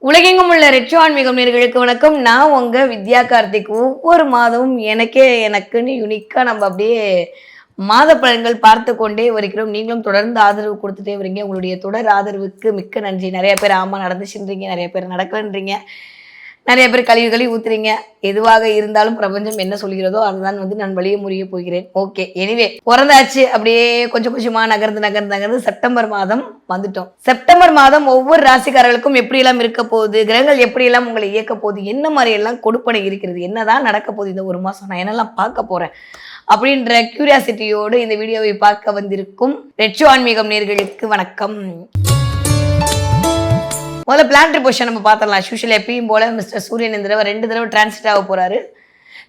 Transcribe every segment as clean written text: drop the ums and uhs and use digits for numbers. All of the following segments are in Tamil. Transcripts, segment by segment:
உலகெங்கும் உள்ள ரெட்ரோ ஆன்மீகம் நேயர்களுக்கு வணக்கம். நான் உங்க வித்யா கார்த்திக். ஒவ்வொரு மாதமும் எனக்குன்னு யுனிக்கா நம்ம அப்படியே மாத பலன்கள் பார்த்து கொண்டே வருகிறோம். நீங்களும் தொடர்ந்து ஆதரவு கொடுத்துட்டே வரீங்க. உங்களுடைய தொடர் ஆதரவுக்கு மிக்க நன்றி. நிறைய பேர் ஆமா நடந்துச்சுன்றீங்க, நிறைய பேர் நடக்கலன்றீங்க, நிறைய பேர் கழுவி ஊத்துறீங்க. எதுவாக இருந்தாலும் பிரபஞ்சம் என்ன சொல்கிறதோ அதுதான் நான் வழிய முறிய போகிறேன். ஓகே, எனிவே பிறந்தாச்சு. அப்படியே கொஞ்சம் கொஞ்சமா நகர்ந்து செப்டம்பர் மாதம் வந்துட்டோம். செப்டம்பர் மாதம் ஒவ்வொரு ராசிக்காரர்களுக்கும் எப்படியெல்லாம் இருக்க போகுது, கிரகங்கள் எப்படியெல்லாம் உங்களை இயக்க போகுது, என்ன மாதிரி எல்லாம் கொடுப்பனை இருக்கிறது, என்னதான் நடக்க போகுது இந்த ஒரு மாசம், நான் என்னெல்லாம் பார்க்க போறேன் அப்படின்ற கியூரியாசிட்டியோடு இந்த வீடியோவை பார்க்க வந்திருக்கும் ரெட்ரோ ஆன்மீகம் நேயர்களுக்கு வணக்கம். முதல்ல பிளானட்டரி பொசிஷன் நம்ம பார்த்துடலாம். யூஷுவல் எப்பயும் போல மிஸ்டர் சூரியன் இந்த தடவை 2 தடவை டிரான்சிட் ஆக போறாரு.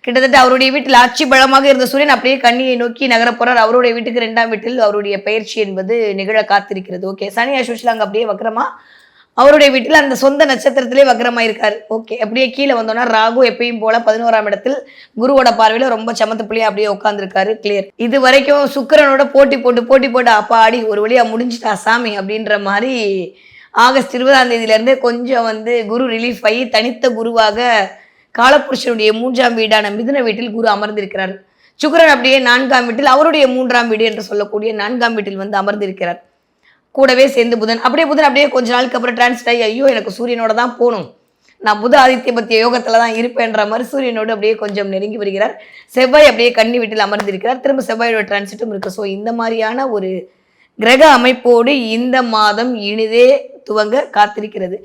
கிட்டத்தட்ட அவருடைய வீட்டில் ஆட்சி பலமாக இருந்த சூரியன் அப்படியே கன்னியை நோக்கி நகர போறார். அவருடைய வீட்டுக்கு 2ஆம் வீட்டில் அவருடைய பயிற்சி என்பது நிகழ காத்திருக்கிறது. ஓகே, சனி யூஷுவல் அங்கே அப்படியே வக்கரமா அவருடைய வீட்டில் அந்த சொந்த நட்சத்திரத்திலே வக்கரமா இருக்காரு. ஓகே, அப்படியே கீழே வந்தோம்னா ராகு எப்பயும் போல 11ஆம் இடத்தில் குருவோட பார்வையில ரொம்ப சமத்து பிள்ளையா அப்படியே உட்காந்துருக்காரு. கிளியர். இது வரைக்கும் சுக்கிரனோட போட்டி போட்டு அப்பா ஆடி ஒரு வழியா முடிஞ்சிட்டா சாமி அப்படின்ற மாதிரி ஆகஸ்ட் 20ஆம் தேதியிலிருந்து கொஞ்சம் குரு ரிலீஃப் ஆகி தனித்த குருவாக காலப்புருஷனுடைய 3ஆம் வீடான மிதுன வீட்டில் குரு அமர்ந்திருக்கிறார். சுக்கிரன் அப்படியே 4ஆம் வீட்டில் அவருடைய 3ஆம் வீடு என்று சொல்லக்கூடிய 4ஆம் வீட்டில் அமர்ந்திருக்கிறார். கூடவே சேர்ந்து புதன் அப்படியே கொஞ்ச நாளுக்கு அப்புறம் டிரான்ஸ்ட் ஆகி ஐயோ எனக்கு சூரியனோட தான் போகணும், நான் புத ஆதித்ய பத்திய யோகத்துல தான் இருப்பேன்ற மாதிரி சூரியனோடு அப்படியே கொஞ்சம் நெருங்கி வருகிறார். செவ்வாய் அப்படியே கன்னி வீட்டில் அமர்ந்திருக்கிறார். திரும்ப செவ்வாயோட டிரான்சிட்டும் இருக்கு. ஸோ இந்த மாதிரியான ஒரு கிரக அமைப்போடு இந்த மாதம் இனிதே துவங்க காத்திருக்கிறது.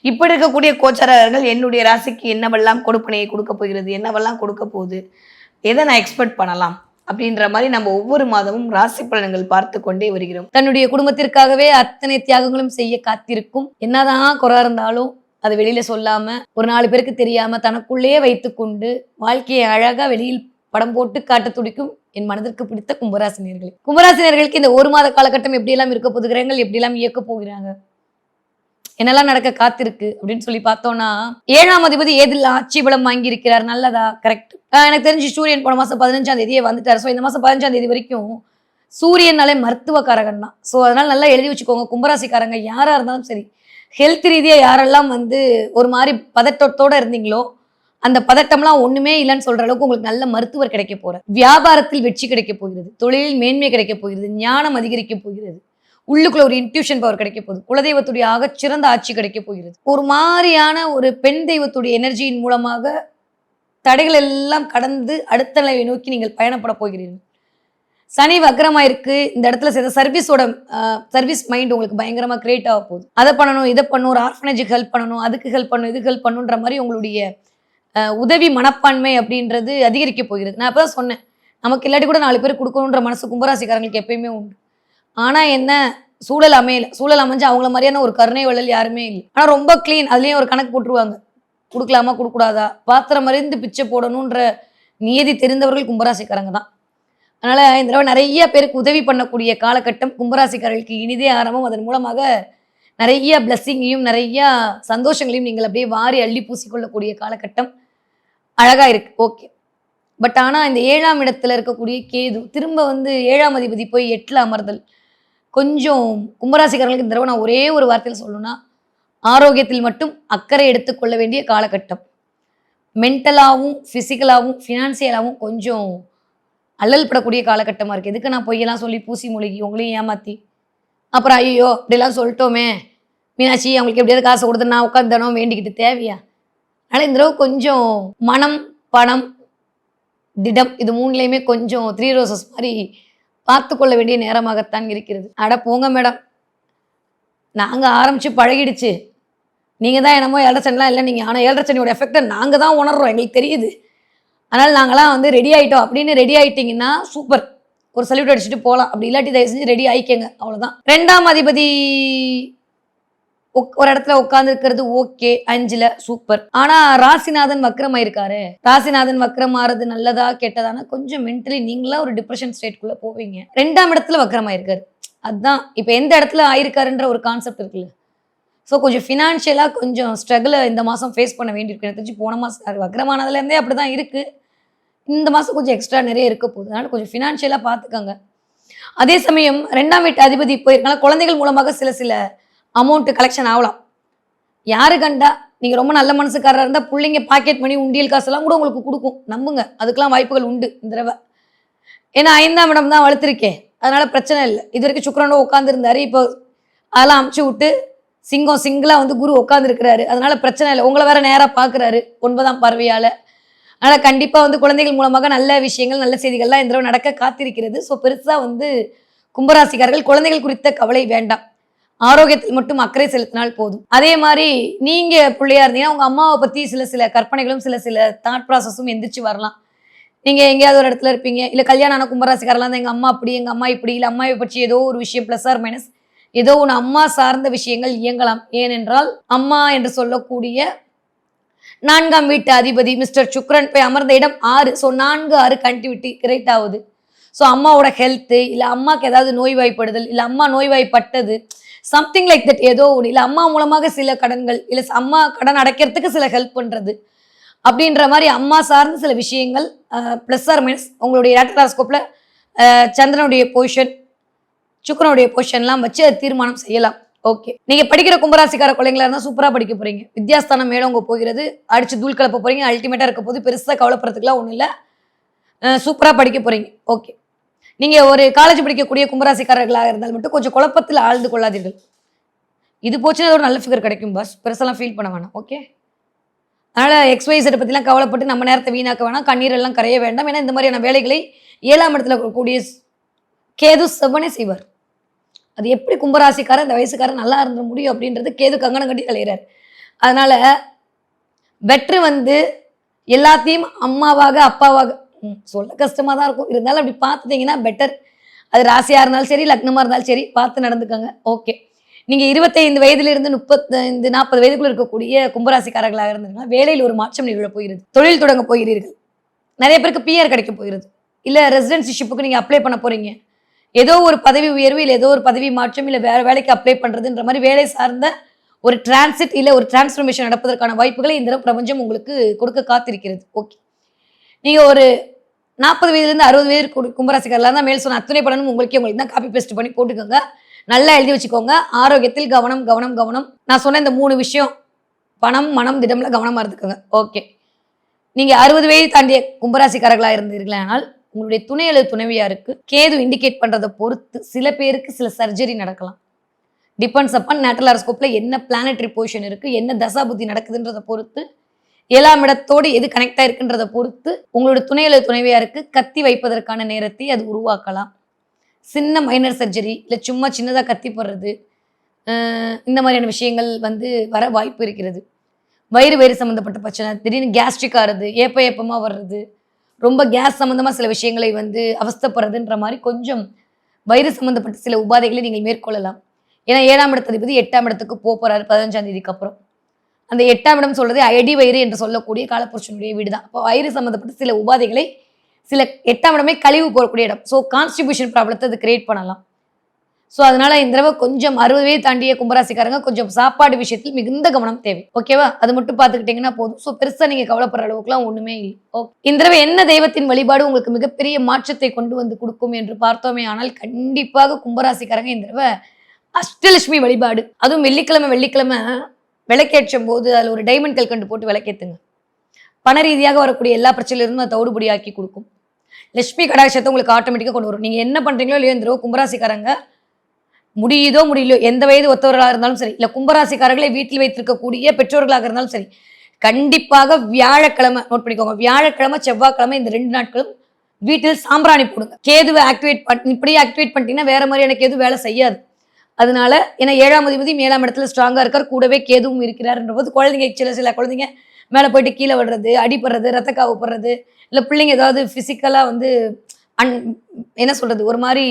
இப்படி இருக்கக்கூடிய கோச்சாரர்கள் என்னுடைய ராசிக்கு என்னவெல்லாம் கொடுப்பனையை கொடுக்க போகிறது, என்னவெல்லாம் கொடுக்க போகுது, எதை நான் எக்ஸ்பெக்ட் பண்ணலாம் அப்படின்ற மாதிரி நம்ம ஒவ்வொரு மாதமும் ராசி பலன்கள் பார்த்து கொண்டே வருகிறோம். தன்னுடைய குடும்பத்திற்காகவே அத்தனை தியாகங்களும் செய்ய காத்திருக்கும், என்னதான் குறை இருந்தாலும் அதை வெளியில சொல்லாம ஒரு 4 பேருக்கு தெரியாம தனக்குள்ளேயே வைத்துக்கொண்டு வாழ்க்கையை அழகா வெளியில் படம் போட்டு காட்ட துடிக்கும் என் மனதிற்கு பிடித்த கும்பராசினியர்களுக்கு இந்த ஒரு மாத காலகட்டம் எப்படியெல்லாம் இருக்க போகுது, கிரகங்கள் எப்படியெல்லாம் இயக்க போகிறாங்க, என்னெல்லாம் நடக்க காத்திருக்கு அப்படின்னு சொல்லி பார்த்தோம்னா 7ஆம் அதிபதி ஏதில் ஆட்சி பலம் வாங்கி இருக்கிறார். நல்லதா? கரெக்ட். எனக்கு தெரிஞ்சு சூரியன் போன மாசம் 15ஆம் தேதியே வந்துட்டார். ஸோ இந்த மாசம் 15ஆம் தேதி வரைக்கும் சூரியனாலே மருத்துவக்காரகன் தான். ஸோ அதனால நல்லா எழுதி வச்சுக்கோங்க. கும்பராசிக்காரங்க யாரா இருந்தாலும் சரி, ஹெல்த் ரீதியா யாரெல்லாம் ஒரு மாதிரி பதட்டத்தோட இருந்தீங்களோ அந்த பதட்டம்லாம் ஒண்ணுமே இல்லைன்னு சொல்ற அளவுக்கு உங்களுக்கு நல்ல மருத்துவர் கிடைக்க போற, வியாபாரத்தில் வெற்றி கிடைக்க போகிறது, தொழிலில் மேன்மை கிடைக்க போகிறது, ஞானம் அதிகரிக்க போகிறது, உள்ளுக்குள்ள ஒரு இன்ட்யூஷன் பவர் கிடைக்க போகுது, குலதெய்வத்துடைய ஆகச்சிறந்த ஆட்சி கிடைக்க போகிறது, ஒரு மாதிரியான ஒரு பெண் தெய்வத்துடைய எனர்ஜியின் மூலமாக தடைகள் எல்லாம் கடந்து அடுத்த நிலையை நோக்கி நீங்கள் பயணப்பட போகிறீர்கள். சனி வக்ரமா இருக்கு. இந்த இடத்துல சேர்ந்த சர்வீஸ் மைண்ட் உங்களுக்கு பயங்கரமா கிரியேட் ஆக போகுது. அதை பண்ணணும், இதை பண்ணணும், ஒரு ஆர்ஃபனேஜுக்கு ஹெல்ப் பண்ணணும், அதுக்கு ஹெல்ப் பண்ணணும், இதுக்கு ஹெல்ப் பண்ணணுன்ற மாதிரி உங்களுடைய உதவி மனப்பான்மை அப்படின்றது அதிகரிக்க போகிறது. நான் அப்பதான் சொன்னேன், நமக்கு இல்லாட்டி கூட 4 பேர் கொடுக்கணுன்ற மனசு கும்பராசிக்காரங்களுக்கு எப்பயுமே உண்டு. ஆனா என்ன, சூழல் அமைஞ்சு அவங்கள மாதிரியான ஒரு கருணை வள்ளல் யாருமே இல்லை. ஆனா ரொம்ப கிளீன். அதுலயும் ஒரு கணக்கு போட்டுருவாங்க, கொடுக்கலாமா கொடுக்கூடாதா, பாத்திரம் மறிந்து பிச்சை போடணுன்ற நியதி தெரிந்தவர்கள் கும்பராசிக்காரங்க தான். அதனால இந்த தடவை நிறைய பேருக்கு உதவி பண்ணக்கூடிய காலகட்டம் கும்பராசிக்காரர்களுக்கு இனிதே ஆரம்பம். அதன் மூலமாக நிறைய பிளஸ்ஸிங்கையும் நிறைய சந்தோஷங்களையும் நீங்கள் அப்படியே வாரி அள்ளி பூசிக்கொள்ளக்கூடிய காலகட்டம் அழகா இருக்கு. ஓகே, பட் ஆனா இந்த 7ஆம் இடத்துல இருக்கக்கூடிய கேது திரும்ப 7ஆம் அதிபதி போய் 8ல் அமர்தல் கொஞ்சம் கும்பராசிக்காரர்களுக்கு இந்த தடவை நான் ஒரே ஒரு வார்த்தையில் சொல்லணும்னா ஆரோக்கியத்தில் மட்டும் அக்கறை எடுத்துக்கொள்ள வேண்டிய காலகட்டம். மென்டலாகவும் ஃபிசிக்கலாகவும் ஃபினான்சியலாகவும் கொஞ்சம் அல்லல் படக்கூடிய காலகட்டமாக இருக்குது. எதுக்கு நான் பொய்யெல்லாம் சொல்லி பூசி மூழ்கி உங்களையும் ஏமாற்றி அப்புறம் ஐயோ இப்படிலாம் சொல்லிட்டோமே மீனாட்சி அவங்களுக்கு எப்படியாவது காசு கொடுத்து நான் உட்காந்துனோம் வேண்டிக்கிட்டு தேவையா? அதனால் இந்த தடவை கொஞ்சம் மனம் பணம் திடம் இது 3லையுமே கொஞ்சம் 3 ரோசஸ் மாதிரி பார்த்து கொள்ள வேண்டிய நேரமாகத்தான் இருக்கிறது. அட போங்க மேடம், நாங்கள் ஆரம்பித்து பழகிடுச்சு, நீங்கள் தான் என்னமோ 7.5 சனிலாம் இல்லை நீங்கள், ஆனால் 7.5 சனியோட எஃபெக்டை நாங்கள் தான் உணர்றோம், எங்களுக்கு தெரியுது, அதனால் நாங்களாம் ரெடி ஆகிட்டோம் அப்படின்னு ரெடி ஆகிட்டிங்கன்னா சூப்பர், ஒரு சல்யூட் அடிச்சுட்டு போகலாம். அப்படி இல்லாட்டி தயவு செஞ்சு ரெடி ஆகிக்கங்க, அவ்வளோதான். 2ஆம் அதிபதி ஒரு இடத்துல உட்கார்ந்து இருக்கிறது ஓகே, 5ல் சூப்பர். ஆனா ராசிநாதன் வக்ரமா இருக்காரு. ராசிநாதன் வக்ரம் ஆறது நல்லதா கெட்டதானா கொஞ்சம் மென்டலி நீங்களா ஒரு டிப்ரெஷன் ஸ்டேட்குள்ள போவீங்க. 2ஆம் இடத்துல வக்ரமா இருக்காரு. அதுதான் இப்ப எந்த இடத்துல ஆயிருக்காருன்ற ஒரு கான்செப்ட் இருக்குல்ல. ஸோ கொஞ்சம் ஃபினான்ஷியலா கொஞ்சம் ஸ்ட்ரகிளை இந்த மாசம் ஃபேஸ் பண்ண வேண்டியிருக்கு. எனக்கு தெரிஞ்சு போன மாசம் வக்ரமானதுல இருந்தே அப்படிதான் இருக்கு. இந்த மாசம் கொஞ்சம் எக்ஸ்ட்ரா நிறைய இருக்க போகுது. அதனால கொஞ்சம் ஃபினான்ஷியலா பார்த்துக்கோங்க. அதே சமயம் 2ஆம் வீட்டு அதிபதி போயிருக்கனால குழந்தைகள் மூலமாக சில அமௌண்ட் கலெக்ஷன் ஆகலாம். யாரு கண்டா நீங்கள் ரொம்ப நல்ல மனசுக்காரராக இருந்தால் பிள்ளைங்க பாக்கெட் மணி உண்டியல் காசெல்லாம் கூட உங்களுக்கு கொடுக்கும், நம்புங்க. அதுக்கெல்லாம் வாய்ப்புகள் உண்டு இந்த தடவை. ஏன்னா 5ஆம் இடம் தான் வளர்த்துருக்கேன், அதனால பிரச்சனை இல்லை. இது வரைக்கும் சுக்கிரனோ உட்காந்துருந்தாரு, இப்போ அதெல்லாம் அமுச்சு விட்டு சிங்கிளாக வந்து குரு உட்காந்துருக்கிறாரு, அதனால பிரச்சனை இல்லை. உங்களை வேற நேராக பார்க்குறாரு 9ஆம் பார்வையால். அதனால் கண்டிப்பாக வந்து குழந்தைகள் மூலமாக நல்ல விஷயங்கள் நல்ல செய்திகள்லாம் இந்த தடவை நடக்க காத்திருக்கிறது. ஸோ பெருசாக வந்து கும்பராசிக்காரர்கள் குழந்தைகள் குறித்த கவலை வேண்டாம், ஆரோக்கியத்தில் மட்டும் அக்கறை செலுத்தினால் போதும். அதே மாதிரி நீங்க பிள்ளையா இருந்தீங்கன்னா உங்க அம்மாவை பத்தி சில கற்பனைகளும் சில தாட் ப்ராசஸும் எந்திரிச்சு வரலாம். நீங்க எங்கேயாவது ஒரு இடத்துல இருப்பீங்க, இல்ல கல்யாணம் ஆன கும்பராசிக்காரெல்லாம் தான் எங்க அம்மா அப்படி எங்க அம்மா இப்படி, இல்ல அம்மாவை பற்றி ஏதோ ஒரு விஷயம் பிளஸ் ஆர் மைனஸ் ஏதோ ஒன்று அம்மா சார்ந்த விஷயங்கள் இயங்கலாம். ஏனென்றால் அம்மா என்று சொல்லக்கூடிய 4ஆம் வீட்டு அதிபதி மிஸ்டர் சுக்ரன் போய் அமர்ந்த இடம் 6. ஸோ 4, 6 கண்டிவிட்டி கிரேட் ஆகுது. ஸோ அம்மாவோட ஹெல்த்து, இல்லை அம்மாவுக்கு ஏதாவது நோய்வாய்ப்படுதல், இல்லை அம்மா நோய்வாய்ப்பட்டது, சம்திங் லைக் தட் ஏதோ ஒன்று, இல்லை அம்மா மூலமாக சில கடன்கள், இல்லை அம்மா கடன் அடைக்கிறதுக்கு சில ஹெல்ப் பண்ணுறது அப்படின்ற மாதிரி அம்மா சார்ந்த சில விஷயங்கள் ப்ளஸ் ஆர் மைனஸ் உங்களுடைய ஏட்டராஸ்கோப்பில் சந்திரனுடைய பொசிஷன் சுக்கரனுடைய பொசிஷன்லாம் வச்சு அது தீர்மானம் செய்யலாம். ஓகே, நீங்கள் படிக்கிற கும்பராசிக்கார குழந்தைங்களா இருந்தால் சூப்பராக படிக்க போகிறீங்க, வித்யாஸ்தானம் மேலவங்க போகிறது, அடித்து தூள் கலப்ப போகிறீங்க, அல்டிமேட்டாக இருக்க போது பெருசாக கவலைப்படுறதுக்குலாம் ஒன்றும் இல்லை, சூப்பராக படிக்க போகிறீங்க. ஓகே, நீங்கள் ஒரு காலேஜ் படிக்கக்கூடிய கும்பராசிக்காரர்களாக இருந்தால் மட்டும் கொஞ்சம் குழப்பத்தில் ஆழ்ந்து கொள்ளாதீர்கள். இது போச்சுன்னா ஒரு நல்ல ஃபிகர் கிடைக்கும் பாஸ், பெருசெல்லாம் ஃபீல் பண்ண வேணாம். ஓகே, அதனால் XYZ பற்றிலாம் கவலைப்பட்டு நம்ம நேரத்தை வீணாக்க வேணாம், கண்ணீரெல்லாம் கரைய வேண்டாம். ஏன்னா இந்த மாதிரியான வேலைகளை 7ஆம் இடத்துல இருக்கக்கூடிய கேது செவ்வனே செய்வார். அது எப்படி கும்பராசிக்காரர் இந்த வயசுக்காரர் நல்லா இருந்த முடியும் அப்படின்றது கேது கங்கணம் கட்டி கலையிறார். அதனால் பெட்ரு வந்து எல்லாத்தையும் அம்மாவாக அப்பாவாக சொல்ல கஷ்டமாக தான் இருக்கும், இருந்தாலும் அப்படி பார்த்துட்டிங்கன்னா பெட்டர். அது ராசியாக இருந்தாலும் சரி லக்னமாக இருந்தாலும் சரி பார்த்து நடந்துக்கோங்க. ஓகே, நீங்கள் 25 வயதிலிருந்து 35, 40 வயதுக்குள்ள இருக்கக்கூடிய கும்பராசிக்காரர்களாக இருந்தீங்கன்னா வேலையில் ஒரு மாற்றம் நிகழ போகிறது, தொழில் தொடங்க போகிறீர்கள், நிறைய பேருக்கு PR கிடைக்க போகிறது, இல்லை ரெசிடென்சிஷிப்புக்கு நீங்கள் அப்ளை பண்ண போகிறீங்க, ஏதோ ஒரு பதவி உயர்வு, இல்லை ஏதோ ஒரு பதவி மாற்றம், இல்லை வேறு வேலைக்கு அப்ளை பண்ணுறதுன்ற மாதிரி வேலை சார்ந்த ஒரு டிரான்சிட் இல்லை ஒரு டிரான்ஸ்ஃபர்மேஷன் நடப்பதற்கான வாய்ப்புகளை இந்த பிரபஞ்சம் உங்களுக்கு கொடுக்க காத்திருக்கிறது. ஓகே, நீங்கள் ஒரு 40 வயதுலேருந்து 60 வயது கும்பராசிக்காரலாம் தான் மேல் சொன்ன அத்தனை பலனும் உங்களுக்கு தான் காப்பி பேஸ்ட் பண்ணி போட்டுக்கோங்க, நல்லா எழுதி வச்சுக்கோங்க. ஆரோக்கியத்தில் கவனம் கவனம் கவனம். நான் சொன்ன இந்த 3 விஷயம் பணம் மனம் திடம்ல கவனமாக இருந்துக்கோங்க. ஓகே, நீங்கள் 60 வயது தாண்டிய கும்பராசிக்காரர்களாக இருந்தீர்களானால் உங்களுடைய துணை அல்லது துணைவியாருக்கு கேது இண்டிகேட் பண்ணுறதை பொறுத்து சில பேருக்கு சில சர்ஜரி நடக்கலாம். டிபெண்ட்ஸ் அப்பான் நேட்டல் ஹாரோஸ்கோப்பில் என்ன பிளானட்டரி பொசிஷன் இருக்குது, என்ன தசா புத்தி நடக்குதுன்றதை பொறுத்து, 7ஆம் இடத்தோடு எது கனெக்ட் ஆயிருக்குன்றதை பொறுத்து உங்களுடைய துணை அல்லது துணைவியாருக்கு கத்தி வைப்பதற்கான நேரத்தை அது உருவாக்கலாம். சின்ன மைனர் சர்ஜரி, இல்லை சும்மா சின்னதாக கத்தி போடுறது, இந்த மாதிரியான விஷயங்கள் வந்து வர வாய்ப்பு இருக்கிறது. வயிறு சம்மந்தப்பட்ட பிரச்சனை, திடீர்னு கேஸ்ட்ரிக் ஆகிறது, ஏப்பமாக வர்றது, ரொம்ப கேஸ் சம்மந்தமாக சில விஷயங்களை வந்து அவஸ்தப்படுறதுன்ற மாதிரி கொஞ்சம் வயிறு சம்மந்தப்பட்ட சில உபாதைகளை நீங்கள் மேற்கொள்ளலாம். ஏன்னா 7ஆம் இடத்ததிபதி 8ஆம் இடத்துக்கு போகிறாரு 15ஆம் தேதிக்கு அப்புறம். அந்த 8ஆம் இடம் சொல்றது அடி வயிறு என்று சொல்லக்கூடிய காலப்புருஷனுடைய வீடு தான். அப்போ வயிறு சம்மந்தப்பட்ட சில உபாதைகளை சில 8ஆம் இடமே கழிவு போகக்கூடிய இடம். ஸோ கான்ஸ்டிபியூஷன் ப்ராப்ளத்தை அது கிரியேட் பண்ணலாம். ஸோ அதனால இந்த தடவை கொஞ்சம் 60 வயது தாண்டிய கும்பராசிக்காரங்க கொஞ்சம் சாப்பாடு விஷயத்தில் மிகுந்த கவனம் தேவை. ஓகேவா, அது மட்டும் பார்த்துக்கிட்டிங்கன்னா போதும். ஸோ பெருசாக நீங்கள் கவலைப்படுற அளவுக்குலாம் ஒன்றுமே இல்லை. ஓகே, இந்த தடவை என்ன தெய்வத்தின் வழிபாடு உங்களுக்கு மிகப்பெரிய மாற்றத்தை கொண்டு வந்து கொடுக்கும் என்று பார்த்தோமே ஆனால் கண்டிப்பாக கும்பராசிக்காரங்க இந்த தடவை அஷ்டலட்சுமி வழிபாடு, அதுவும் வெள்ளிக்கிழமை விளக்கேற்றும் போது அதில் ஒரு டைமண்ட் கல்கண்டு போட்டு விளக்கேற்றுங்க. பண ரீதியாக வரக்கூடிய எல்லா பிரச்சனையிலிருந்தும் அதை தவிடுபடியாக்கி கொடுக்கும். லட்சுமி கடாட்சத்தை உங்களுக்கு ஆட்டோமேட்டிக்காக கொண்டு வரும். நீங்கள் என்ன பண்ணுறீங்களோ இல்லையோ இந்த கும்பராசிக்காரங்க முடியுதோ முடியலையோ எந்த வயது ஒத்தவர்களாக இருந்தாலும் சரி, இல்லை கும்பராசிக்காரர்களை வீட்டில் வைத்திருக்கக்கூடிய பெற்றோர்களாக இருந்தாலும் சரி, கண்டிப்பாக வியாழக்கிழமை நோட் பண்ணிக்கோங்க, வியாழக்கிழமை செவ்வாய்க்கிழமை இந்த 2 நாட்களும் வீட்டில் சாம்பிராணி போடுங்க. கேதுவை இப்படியே ஆக்டிவேட் பண்ணிட்டீங்கன்னா வேற மாதிரியான கேது வேலை செய்யாது. அதனால ஏன்னா 7ஆம் அதிபதி 7ஆம் இடத்துல ஸ்ட்ராங்காக இருக்கார், கூடவே கேதுவும் இருக்கிறார்ன்ற போது குழந்தைங்க சில குழந்தைங்க மேலே போயிட்டு கீழே விடுறது, அடிப்படுறது, ரத்த காவு போடுறது, இல்லை பிள்ளைங்க ஏதாவது ஃபிசிக்கலாக வந்து என்ன சொல்கிறது ஒரு மாதிரி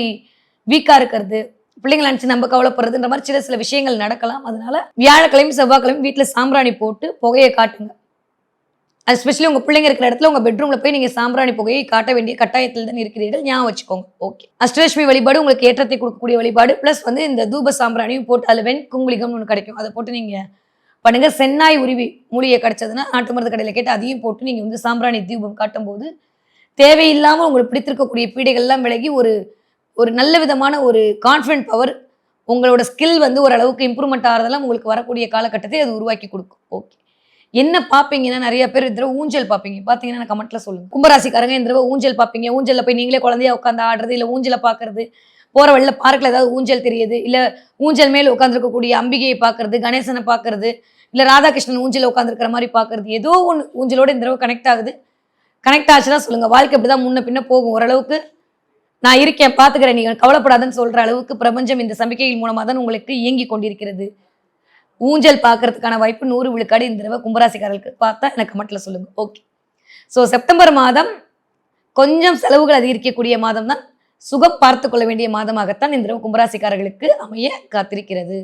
வீக்காக இருக்கிறது, பிள்ளைங்களை நினச்சி நம்ம கவலைப்படுறதுன்ற மாதிரி சில விஷயங்கள் நடக்கலாம். அதனால வியாழக்கிழமை செவ்வாய்க்கிழமை வீட்டில் சாம்பிராணி போட்டு புகையை காட்டுங்க. அது ஸ்பெஷலி உங்கள் பிள்ளைங்க இருக்கிற இடத்துல உங்கள் பெட்ரூமில் போய் நீங்கள் சாம்பிராணி புகையை காட்ட வேண்டிய கட்டாயத்தில் தான் இருக்கிறீர்கள், ஞாபகம் வச்சுக்கோங்க. ஓகே, அஷ்டலட்சுமி வழிபாடு உங்களுக்கு ஏற்றத்தை கொடுக்கக்கூடிய வழிபாடு. ப்ளஸ் வந்து இந்த தூப சாம்பிராணியும் போட்டு அதில் வெண்குங்குளிகம்னு ஒன்று கிடைக்கும், அதை போட்டு நீங்கள் பண்ணுங்க. சென்னாய் உருவி மூலிகை கிடைச்சதுன்னா நாட்டு மருந்து கடையில் கேட்டு அதையும் போட்டு நீங்கள் வந்து சாம்பிராணி தீபம் காட்டும் போது தேவையில்லாமல் உங்களுக்கு பிடித்திருக்கக்கூடிய பீடைகள்லாம் விலகி ஒரு நல்ல விதமான ஒரு கான்ஃபிடென்ட் பவர், உங்களோட ஸ்கில் வந்து ஓரளவுக்கு இம்ப்ரூவ்மெண்ட் ஆகிறதெல்லாம் உங்களுக்கு வரக்கூடிய காலகட்டத்தை அது உருவாக்கி கொடுக்கும். ஓகே, என்ன பார்ப்பீங்கன்னா நிறைய பேர் இந்த தடவை ஊஞ்சல் பார்ப்பீங்க. பார்த்தீங்கன்னா கமெண்ட்ல சொல்லுங்க. கும்பராசிக்காரங்க இந்த தடவை ஊஞ்சல் பார்ப்பீங்க. ஊஞ்சல்ல போய் நீங்களே குழந்தையா உட்காந்து ஆடுறது, இல்ல ஊஞ்சல பார்க்கறது, போற வழியில பார்க்ல ஏதாவது ஊஞ்சல் தெரியுது, இல்ல ஊஞ்சல் மேல உட்காந்துருக்கக்கூடிய அம்பிகையை பார்க்கறது, கணேசனை பார்க்கறது, இல்ல ராதாகிருஷ்ணன் ஊஞ்சல உட்காந்துருக்கிற மாதிரி பார்க்கறது, ஏதோ ஒன்று ஊஞ்சலோட இந்த தடவை கனெக்ட் ஆகுது. கனெக்ட் ஆச்சுன்னா சொல்லுங்க. வாழ்க்கை இப்படிதான் முன்ன பின்ன போகும். ஓரளவுக்கு நான் இருக்கேன், பார்த்துக்கிறேன், நீங்கள் கவலைப்படாதுன்னு சொல்ற அளவுக்கு பிரபஞ்சம் இந்த சமிக்கையின் மூலமா தான் உங்களுக்கு இயங்கி கொண்டிருக்கிறது. ஊஞ்சல் பார்க்கறதுக்கான வாய்ப்பு 100 விழுக்காடு இந்த தடவை கும்பராசிக்காரர்களுக்கு பார்த்தா எனக்கு கமெண்ட்ல சொல்லுங்க. ஓகே. ஸோ செப்டம்பர் மாதம் கொஞ்சம் செலவுகள் அதிகரிக்கக்கூடிய மாதம் தான். சுகம் பார்த்து கொள்ள வேண்டிய மாதமாகத்தான் இந்த தடவை கும்பராசிக்காரர்களுக்கு அமைய காத்திருக்கிறது.